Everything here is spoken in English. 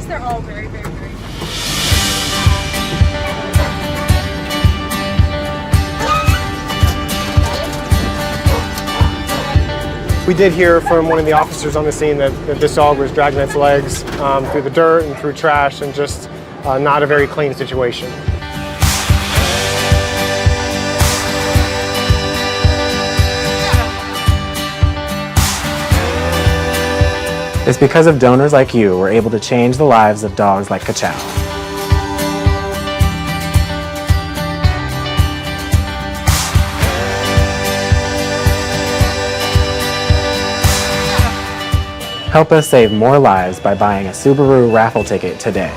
they're all very, very, very nice. We did hear from one of the officers on the scene that this dog was dragging its legs through the dirt and through trash, and just not a very clean situation. It's because of donors like you we're able to change the lives of dogs like Ka-Chow. Help us save more lives by buying a Subaru raffle ticket today.